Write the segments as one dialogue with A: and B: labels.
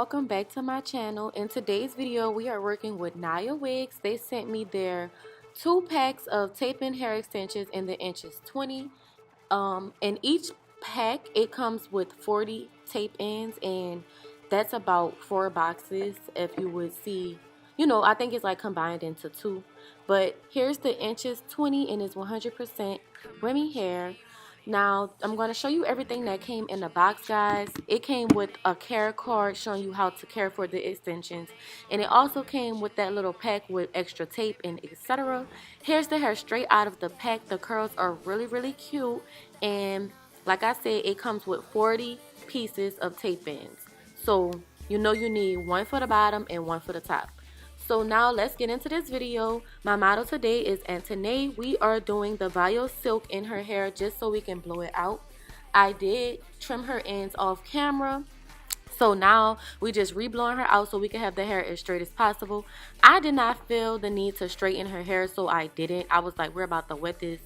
A: welcome back to my channel. In today's video we are working with Niawigs. They sent me their 2 packs of tape-in hair extensions in the inches 20. In each pack it comes with 40 tape ins, and that's about 4 boxes. If you would see, I think it's like combined into 2. But here's the inches 20, and it's 100% Remy hair. Now I'm going to show you everything that came in the box, guys. It came with a care card showing you how to care for the extensions, and it also came with that little pack with extra tape and etc. Here's the hair straight out of the pack. The curls are really cute, and like I said, it comes with 40 pieces of tape ins. So you need one for the bottom and one for the top. So now let's get into this video. My model today is Antoinette. We are doing the bio silk in her hair just so we can blow it out. I did trim her ends off camera. So now we just re-blowing her out so we can have the hair as straight as possible. I did not feel the need to straighten her hair, so I didn't. I was like, we're about to wet this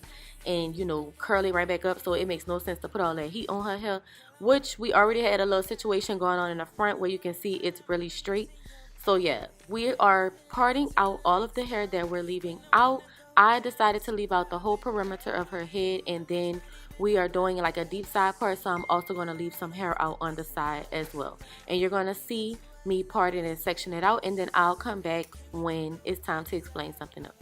A: and curl it right back up, so it makes no sense to put all that heat on her hair, which we already had a little situation going on in the front where you can see it's really straight. So yeah, we are parting out all of the hair that we're leaving out. I decided to leave out the whole perimeter of her head, and then we are doing like a deep side part, so I'm also going to leave some hair out on the side as well. And you're going to see me part it and section it out, and then I'll come back when it's time to explain something else.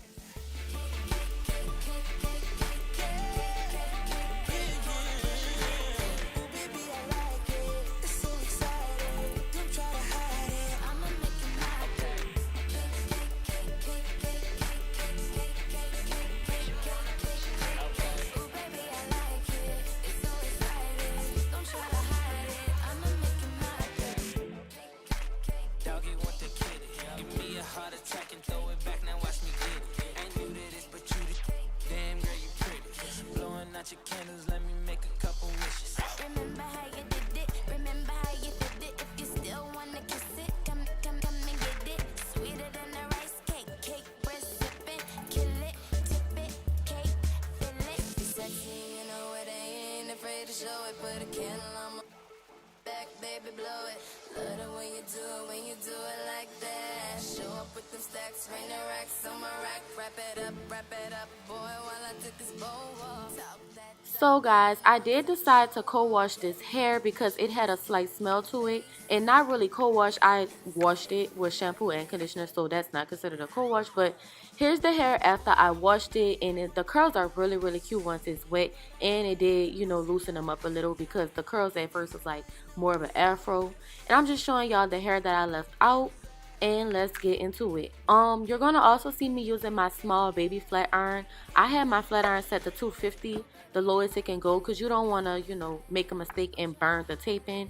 B: Your candles, let me make a couple wishes. Remember how you did it, remember how you did it. If you still wanna kiss it, come and get it. Sweeter than a rice cake, cake bread sipping. Kill it, tip it, cake, fill it. Be sexy, you know it, I ain't afraid to show it. Put a candle on my back, baby, blow it. Love it when you do it like that. Show up with them stacks, rain the racks on my rack. Wrap it up, boy, while I took this bowl off.
A: So guys, I did decide to co-wash this hair because it had a slight smell to it, and not really co-wash. I washed it with shampoo and conditioner, so that's not considered a co-wash. But here's the hair after I washed it, and the curls are really cute once it's wet, and it did loosen them up a little, because the curls at first was like more of an afro. And I'm just showing y'all the hair that I left out, and let's get into it. You're gonna also see me using my small baby flat iron. I had my flat iron set to 250, the lowest it can go, because you don't want to make a mistake and burn the tape in.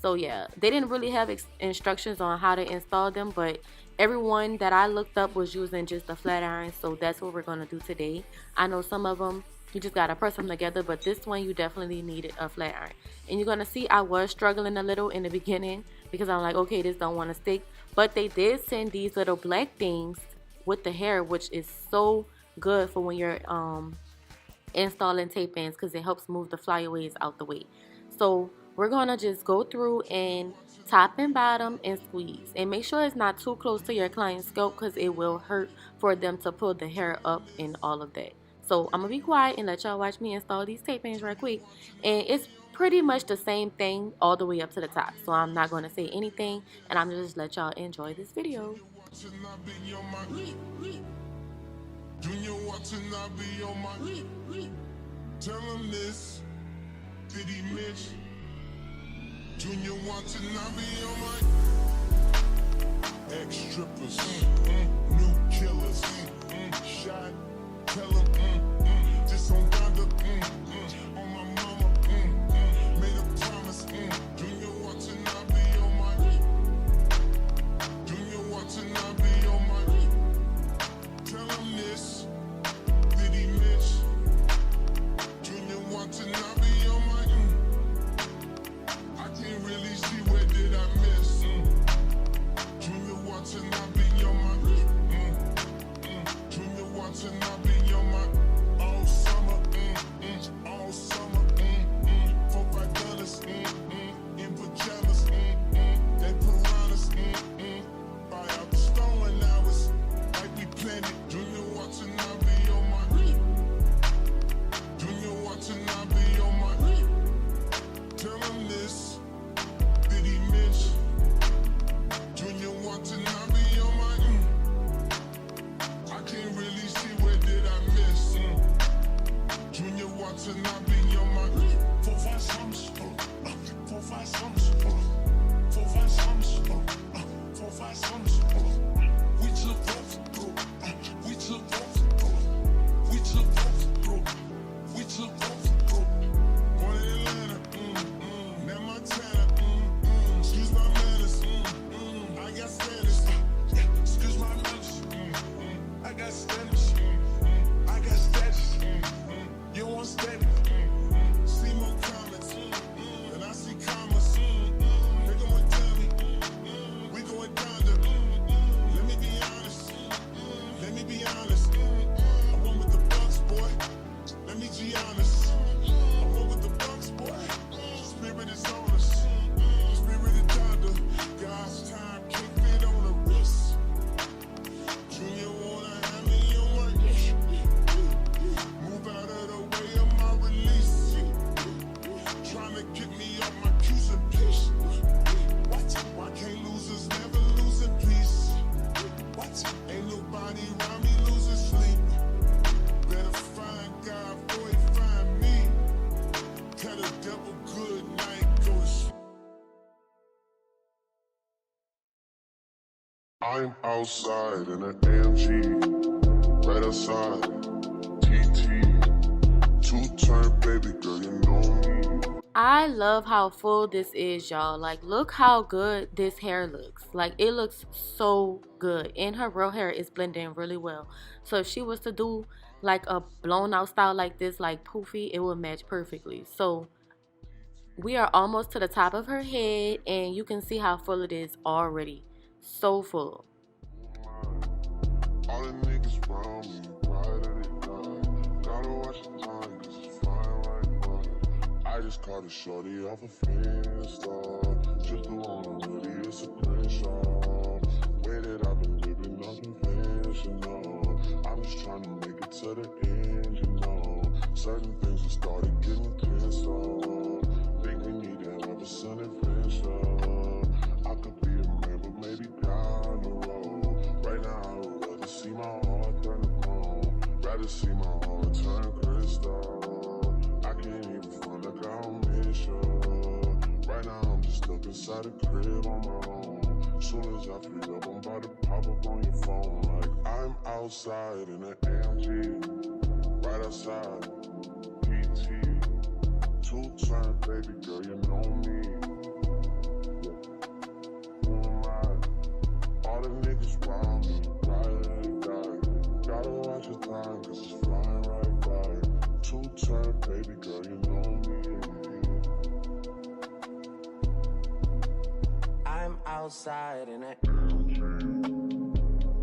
A: So yeah, they didn't really have instructions on how to install them, but everyone that I looked up was using just the flat iron, so that's what we're gonna do today. I know some of them you just gotta press them together, but this one you definitely needed a flat iron. And you're gonna see I was struggling a little in the beginning because I'm like, okay, this don't want to stick. But they did send these little black things with the hair, which is so good for when you're installing tape ins, because it helps move the flyaways out the way. So we're gonna just go through and top and bottom and squeeze, and make sure it's not too close to your client's scalp, because it will hurt for them to pull the hair up and all of that. So I'm gonna be quiet and let y'all watch me install these tape ins right quick. And it's pretty much the same thing all the way up to the top, so I'm not going to say anything, and I'm just let y'all enjoy this video.
C: Tell him this, did he miss? Junior wants to not be on my ex-strippers, new killers, shot, tell him, just on Donda, on my mama, made a promise, Junior wants to not be on my, Junior wants to not be on my, tell him this, did he miss? Junior wants to not be on my, I can't really see where did I miss, Junior wants to not be on my, Junior wants to not be on my. I'm outside in an AMG, right outside, TT, two-turn baby girl, you know me.
A: I love how full this is, y'all. Like, look how good this hair looks. Like, it looks so good. And her real hair is blending really well. So if she was to do like a blown out style like this, like poofy, it would match perfectly. So we are almost to the top of her head, and you can see how full it is already. So full.
C: All the niggas round me, ride at it die. Gotta watch the time, cause it's flying right by. I just caught a shorty off a Finsta. Just the one really, it's a crenshaw. Way that I've been living unconventional. I'm just trying to make it to the end, you know. Certain things have started getting tense on. Think we need to have a sun adventure. I could be a man, but maybe down the road. Right now, I would rather see my heart turn to chrome. Rather see my heart turn crystal. I can't even front like I don't miss you. Right now, I'm just stuck inside the crib on my own. Soon as I free up, I'm about to pop up on your phone. Like I'm outside in an AMG, right outside, PT, two-turn baby girl, you know me. Who am I? All the niggas round me, ride and die. Gotta watch the time, cause it's flying right by. Two-turn baby girl, you know me.
B: I'm outside in it.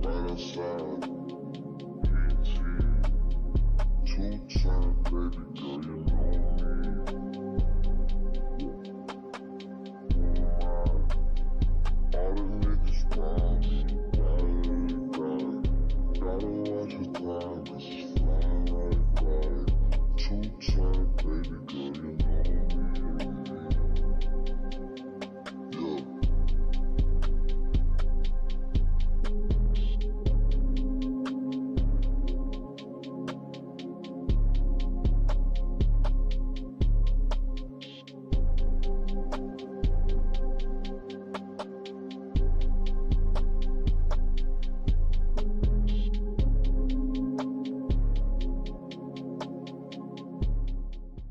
C: Right outside, PT, two-turn baby girl, you know me. All the niggas round me, ride and die. Gotta watch the time, cause it's flying right by. Two-turn baby girl, you know me. Yeah.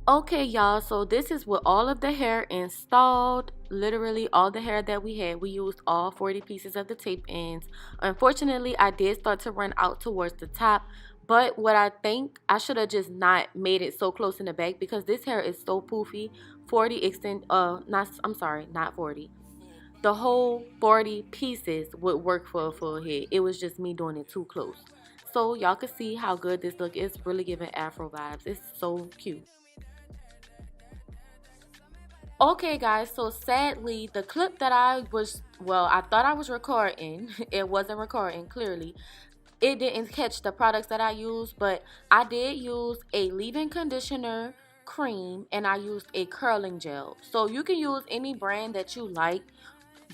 A: Okay, y'all, so this is with all of the hair installed. Literally all the hair that we had. We used all 40 pieces of the tape ends. Unfortunately, I did start to run out towards the top, but what I think, I should have just not made it so close in the back because this hair is so poofy. 40 extend, not, I'm sorry, not 40. The whole 40 pieces would work for a full head. It was just me doing it too close. So y'all can see how good this look is. Really giving Afro vibes. It's so cute. Okay, guys, so sadly, the clip that I thought I was recording, it wasn't recording clearly. It didn't catch the products that I used, but I did use a leave-in conditioner cream and I used a curling gel. So you can use any brand that you like,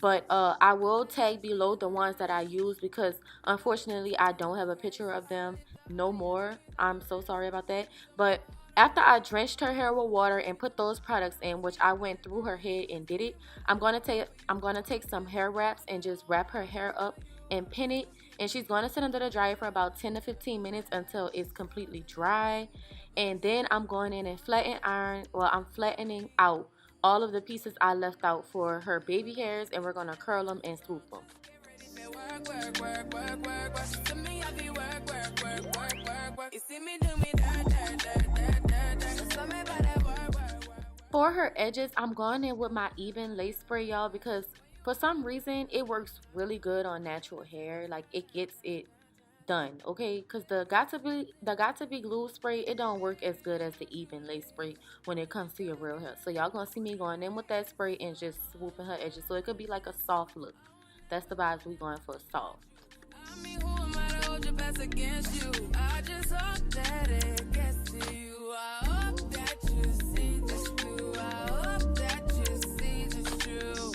A: but I will tag below the ones that I use because unfortunately I don't have a picture of them no more. I'm so sorry about that. But after I drenched her hair with water and put those products in, which I went through her head and did it, I'm gonna take some hair wraps and just wrap her hair up and pin it, and she's gonna sit under the dryer for about 10 to 15 minutes until it's completely dry. And then I'm going in and I'm flattening out all of the pieces I left out for her baby hairs, and we're gonna curl them and swoop them. For her edges, I'm going in with my even lace spray, y'all, because for some reason it works really good on natural hair. Like, it gets it done, okay? Because the got to be glue spray, it don't work as good as the even lace spray when it comes to your real hair. So y'all gonna see me going in with that spray and just swooping her edges, so it could be like a soft look. That's the vibes we going for, soft.
B: I mean, who am I to hold your best against you? I just hope that it gets to you. I hope that you see this through. I hope that you see this true.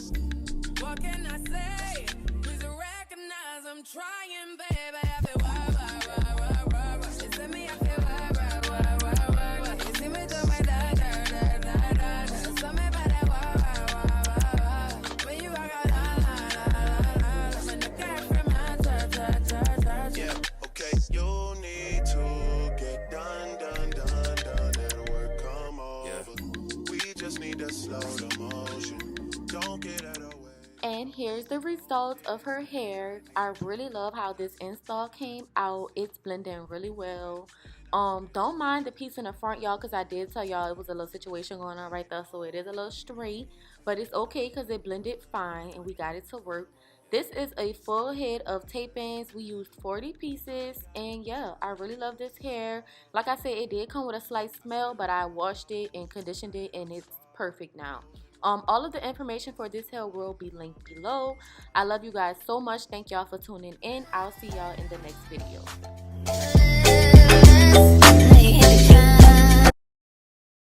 B: What can I say? Please recognize I'm trying, baby. I feel it's me, I feel you see me do my so me by that when you rock out,
A: here's the result of her hair. I really love how this install came out. It's blending really well. Don't mind the piece in the front, y'all, because I did tell y'all it was a little situation going on right there, so it is a little straight, but it's okay because it blended fine and we got it to work. This is a full head of tape-ins. We used 40 pieces, and yeah, I really love this hair. Like I said, it did come with a slight smell, but I washed it and conditioned it, and it's perfect now. All of the information for this hair will be linked below. I love you guys so much. Thank y'all for tuning in. I'll see y'all in the next video.